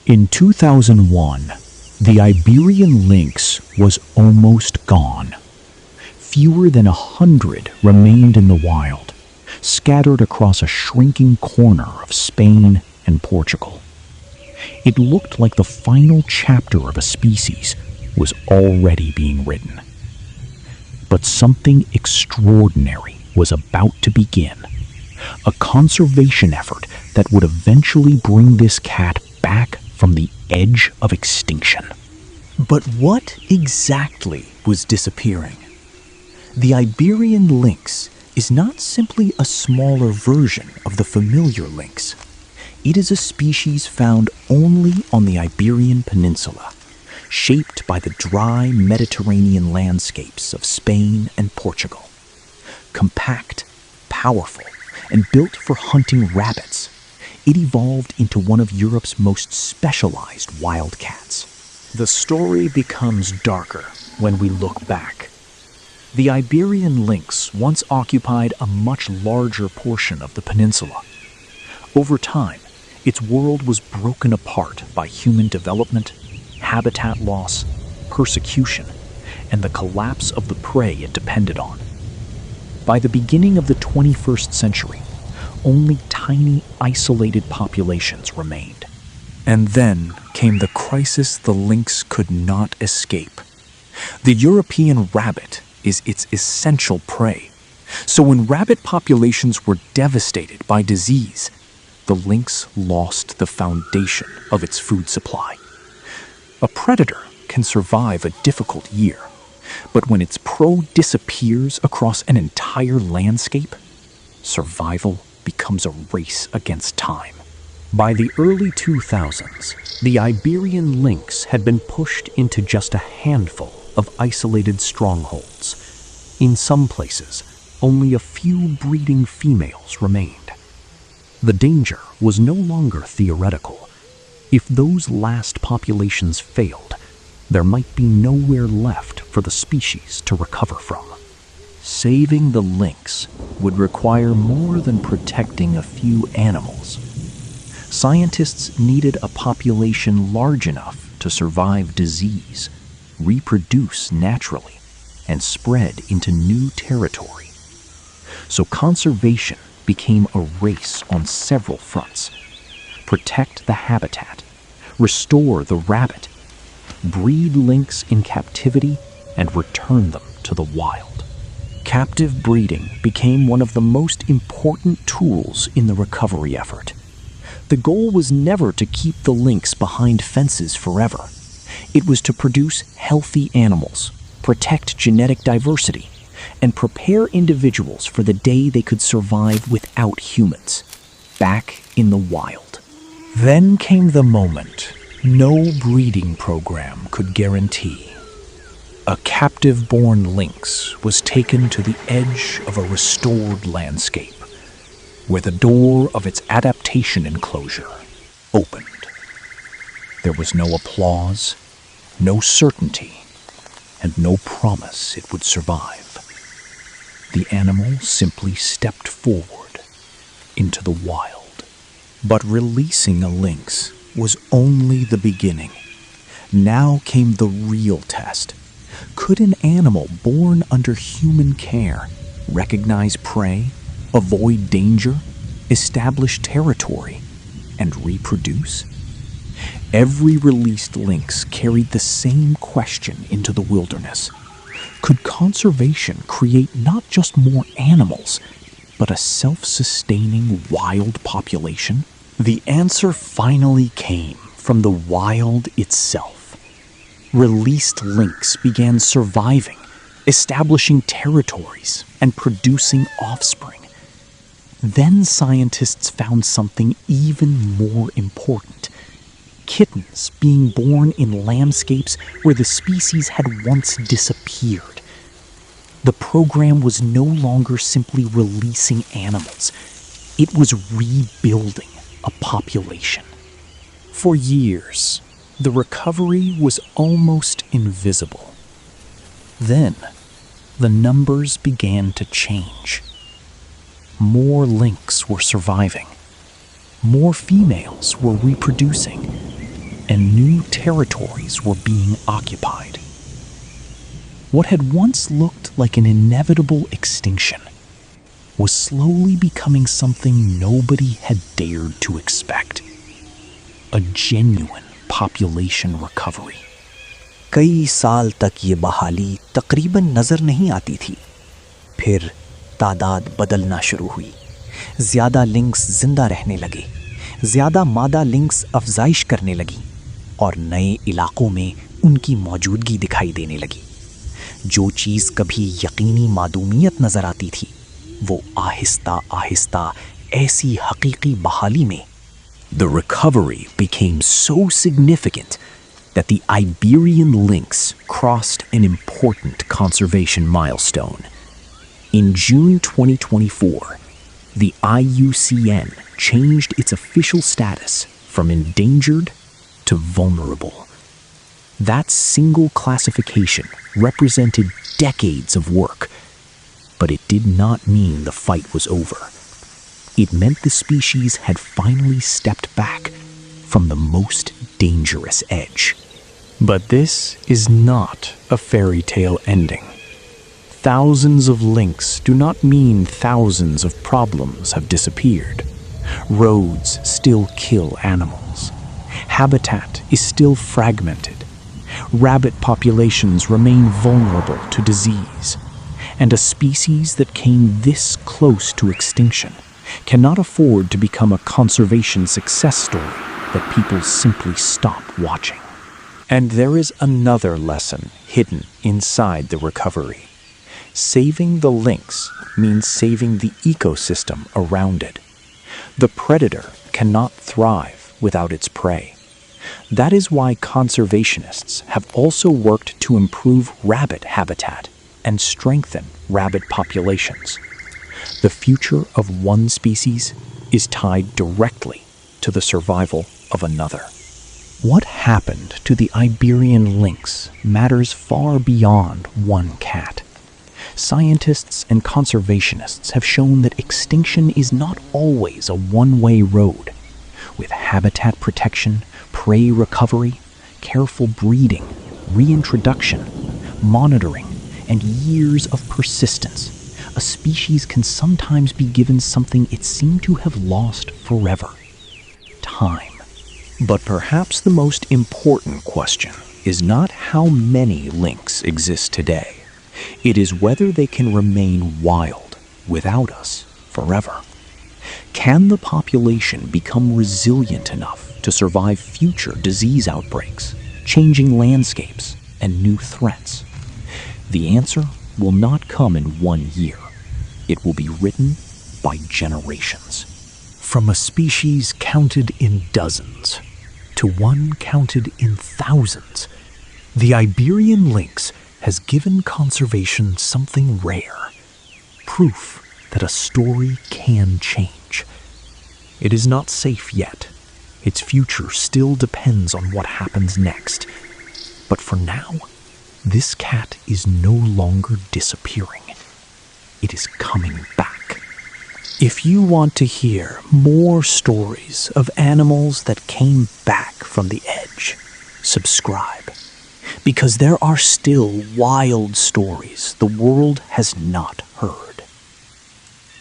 In 2001, the Iberian lynx was almost gone. Fewer than 100 remained in the wild, scattered across a shrinking corner of Spain and Portugal. It looked like the final chapter of a species was already being written. But something extraordinary was about to begin. A conservation effort that would eventually bring this cat back from the edge of extinction. But what exactly was disappearing? The Iberian lynx is not simply a smaller version of the familiar lynx. It is a species found only on the Iberian Peninsula, shaped by the dry Mediterranean landscapes of Spain and Portugal. Compact, powerful, and built for hunting rabbits, it evolved into one of Europe's most specialized wildcats. The story becomes darker when we look back. The Iberian lynx once occupied a much larger portion of the peninsula. Over time, its world was broken apart by human development, habitat loss, persecution, and the collapse of the prey it depended on. By the beginning of the 21st century, only tiny, isolated populations remained. And then came the crisis the lynx could not escape. The European rabbit is its essential prey. So when rabbit populations were devastated by disease, the lynx lost the foundation of its food supply. A predator can survive a difficult year, but when its probe disappears across an entire landscape, survival becomes a race against time. By the early 2000s, the Iberian lynx had been pushed into just a handful of isolated strongholds. In some places, only a few breeding females remained. The danger was no longer theoretical. If those last populations failed, there might be nowhere left for the species to recover from. Saving the lynx would require more than protecting a few animals. Scientists needed a population large enough to survive disease, reproduce naturally, and spread into new territory. So conservation became a race on several fronts. Protect the habitat, restore the rabbit, breed lynx in captivity, and return them to the wild. Captive breeding became one of the most important tools in the recovery effort. The goal was never to keep the lynx behind fences forever. It was to produce healthy animals, protect genetic diversity, and prepare individuals for the day they could survive without humans, back in the wild. Then came the moment no breeding program could guarantee. A captive-born lynx was taken to the edge of a restored landscape, where the door of its adaptation enclosure opened. There was no applause, no certainty, and no promise it would survive. The animal simply stepped forward into the wild. But releasing a lynx was only the beginning. Now came the real test. Could an animal born under human care recognize prey, avoid danger, establish territory, and reproduce? Every released lynx carried the same question into the wilderness. Could conservation create not just more animals, but a self-sustaining wild population? The answer finally came from the wild itself. Released lynx began surviving, establishing territories, and producing offspring. Then scientists found something even more important. Kittens being born in landscapes where the species had once disappeared. The program was no longer simply releasing animals. It was rebuilding a population. For years, the recovery was almost invisible. Then, the numbers began to change. More lynx were surviving. More females were reproducing. and new territories were being occupied. What had once looked like an inevitable extinction was slowly becoming something nobody had dared to expect. A genuine population recovery. कई साल तक ये बहाली तकरीबन नज़र नहीं आती थी। फिर तादाद बदलना शुरू हुई। ज़्यादा लिंक्स जिंदा रहने लगे, ज़्यादा मादा लिंक्स अफजाइश करने लगी और नए इलाकों में उनकी मौजूदगी दिखाई देने लगी। जो चीज़ कभी यकीनी मादूमियत नज़र आती थी, वो आहिस्ता आहिस्ता ऐसी हकीकी बहाली में The recovery became so significant that the Iberian lynx crossed an important conservation milestone. In June 2024, the IUCN changed its official status from endangered to vulnerable. That single classification represented decades of work, but it did not mean the fight was over. It meant the species had finally stepped back from the most dangerous edge. But this is not a fairy tale ending. Thousands of lynx do not mean thousands of problems have disappeared. Roads still kill animals. Habitat is still fragmented. Rabbit populations remain vulnerable to disease. And a species that came this close to extinction cannot afford to become a conservation success story that people simply stop watching. And there is another lesson hidden inside the recovery. Saving the lynx means saving the ecosystem around it. The predator cannot thrive without its prey. That is why conservationists have also worked to improve rabbit habitat and strengthen rabbit populations. The future of one species is tied directly to the survival of another. What happened to the Iberian lynx matters far beyond one cat. Scientists and conservationists have shown that extinction is not always a one-way road. With habitat protection, prey recovery, careful breeding, reintroduction, monitoring, and years of persistence, a species can sometimes be given something it seemed to have lost forever: time. But perhaps the most important question is not how many lynx exist today. It is whether they can remain wild without us forever. Can the population become resilient enough to survive future disease outbreaks, changing landscapes, and new threats? The answer will not come in 1 year. It will be written by generations. From a species counted in dozens to one counted in thousands, the Iberian lynx has given conservation something rare: proof that a story can change. It is not safe yet. Its future still depends on what happens next. But for now, this cat is no longer disappearing. It is coming back. If you want to hear more stories of animals that came back from the edge, subscribe. Because there are still wild stories the world has not heard.